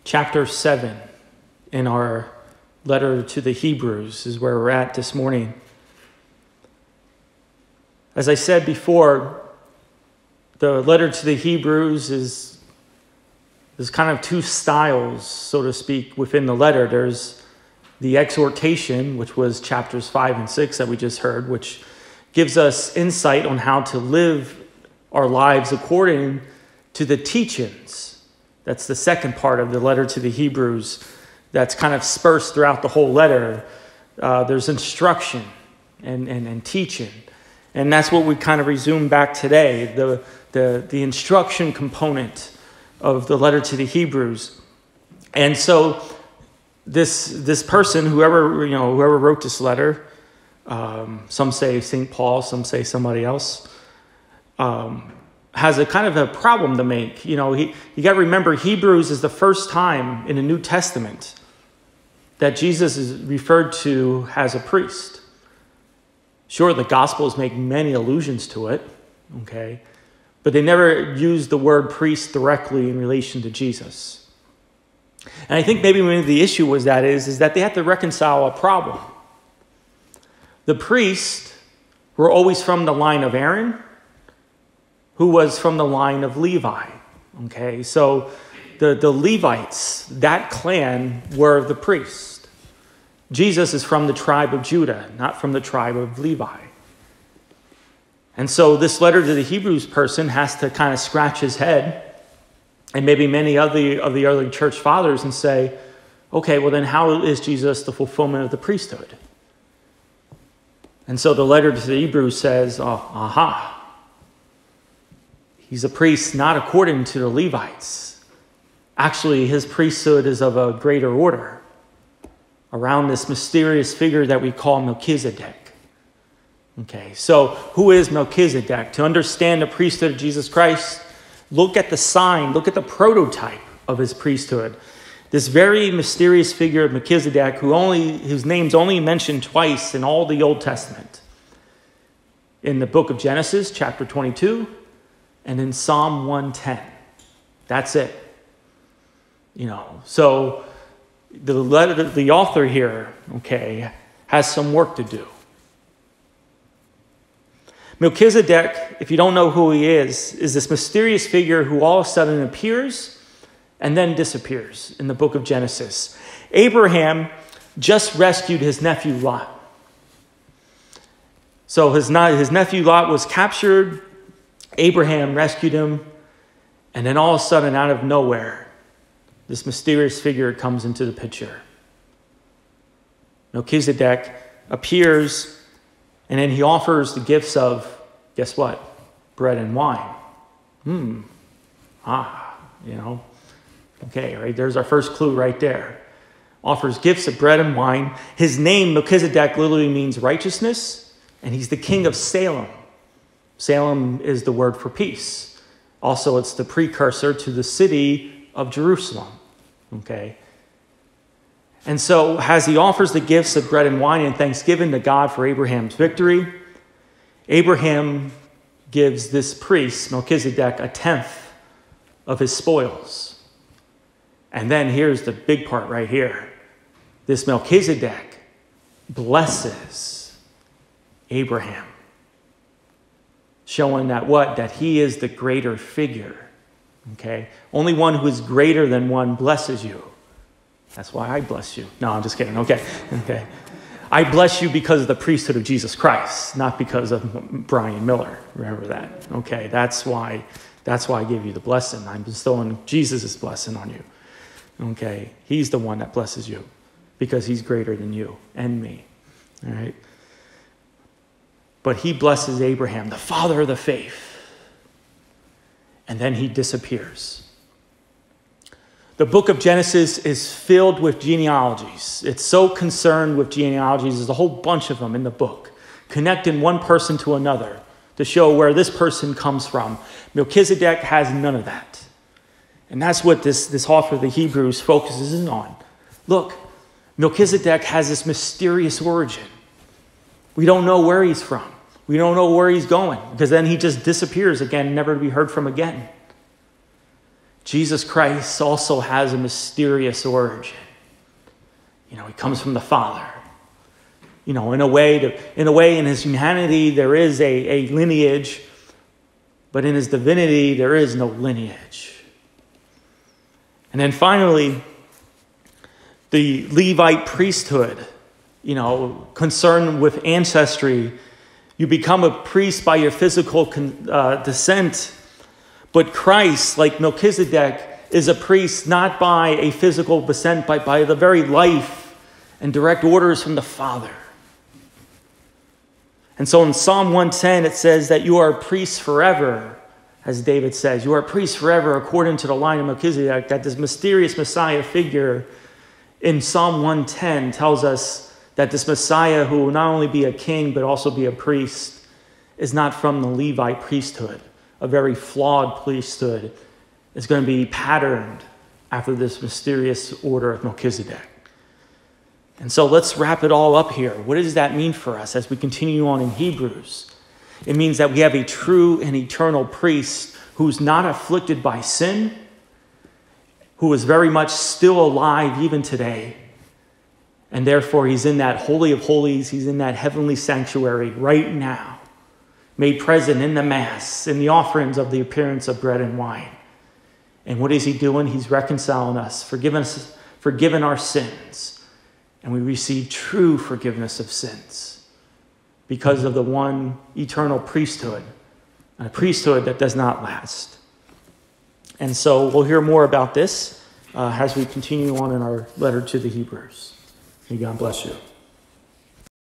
chapter 7 in our letter to the Hebrews is where we're at this morning. As I said before, the letter to the Hebrews is kind of two styles, so to speak, within the letter. There's the exhortation, which was chapters 5 and 6 that we just heard, which gives us insight on how to live our lives according to the teachings. That's the second part of the letter to the Hebrews that's kind of dispersed throughout the whole letter. There's instruction and teaching. And that's what we kind of resume back today, the instruction component of the letter to the Hebrews. And so this person, whoever wrote this letter, some say St. Paul, some say somebody else, has a kind of a problem to make. You got to remember, Hebrews is the first time in the New Testament that Jesus is referred to as a priest. Sure, the Gospels make many allusions to it, okay? But they never use the word priest directly in relation to Jesus. And I think maybe the issue was is that they had to reconcile a problem. The priests were always from the line of Aaron, who was from the line of Levi. Okay, so the Levites, that clan, were the priests. Jesus is from the tribe of Judah, not from the tribe of Levi. And so this letter to the Hebrews person has to kind of scratch his head, and maybe many of the early church fathers, and say, okay, well then how is Jesus the fulfillment of the priesthood? And so the letter to the Hebrews says, he's a priest not according to the Levites. Actually, his priesthood is of a greater order, around this mysterious figure that we call Melchizedek. Okay, so who is Melchizedek? To understand the priesthood of Jesus Christ, look at the sign, look at the prototype of his priesthood. This very mysterious figure of Melchizedek, whose name's only mentioned twice in all the Old Testament. In the book of Genesis, chapter 22, and in Psalm 110. That's it. So the author here, okay, has some work to do. Melchizedek, if you don't know who he is this mysterious figure who all of a sudden appears and then disappears in the book of Genesis. Abraham just rescued his nephew Lot. So his nephew Lot was captured. Abraham rescued him. And then all of a sudden, out of nowhere, this mysterious figure comes into the picture. Melchizedek appears, and then he offers the gifts of, guess what? Bread and wine. Okay, right, there's our first clue right there. Offers gifts of bread and wine. His name, Melchizedek, literally means righteousness, and he's the king of Salem. Salem is the word for peace. Also, it's the precursor to the city of Jerusalem. Okay? And so, as he offers the gifts of bread and wine in thanksgiving to God for Abraham's victory, Abraham gives this priest, Melchizedek, 1/10 of his spoils. And then here's the big part right here. This Melchizedek blesses Abraham, showing that he is the greater figure. Okay? Only one who is greater than one blesses you. That's why I bless you. No, I'm just kidding. Okay. I bless you because of the priesthood of Jesus Christ, not because of Brian Miller. Remember that. Okay, that's why I give you the blessing. I'm bestowing Jesus' blessing on you. Okay, he's the one that blesses you because he's greater than you and me. All right. But he blesses Abraham, the father of the faith. And then he disappears. The book of Genesis is filled with genealogies. It's so concerned with genealogies. There's a whole bunch of them in the book, connecting one person to another to show where this person comes from. Melchizedek has none of that. And that's what this author of the Hebrews focuses on. Look, Melchizedek has this mysterious origin. We don't know where he's from. We don't know where he's going, because then he just disappears again, never to be heard from again. Jesus Christ also has a mysterious origin. He comes from the Father. In a way, in his humanity, there is a lineage, but in his divinity, there is no lineage. And then finally, the Levite priesthood, concerned with ancestry. You become a priest by your physical descent, but Christ, like Melchizedek, is a priest not by a physical descent, but by the very life and direct orders from the Father. And so in Psalm 110, it says that you are a priest forever, as David says. You are a priest forever according to the line of Melchizedek, that this mysterious Messiah figure in Psalm 110 tells us that this Messiah, who will not only be a king but also be a priest, is not from the Levite priesthood, a very flawed priesthood. Is going to be patterned after this mysterious order of Melchizedek. And so let's wrap it all up here. What does that mean for us as we continue on in Hebrews? It means that we have a true and eternal priest who's not afflicted by sin, who is very much still alive even today. And therefore, he's in that Holy of Holies, he's in that heavenly sanctuary right now, made present in the Mass, in the offerings of the appearance of bread and wine. And what is he doing? He's reconciling us, forgiven our sins. And we receive true forgiveness of sins because of the one eternal priesthood, a priesthood that does not last. And so we'll hear more about this as we continue on in our letter to the Hebrews. May God bless you.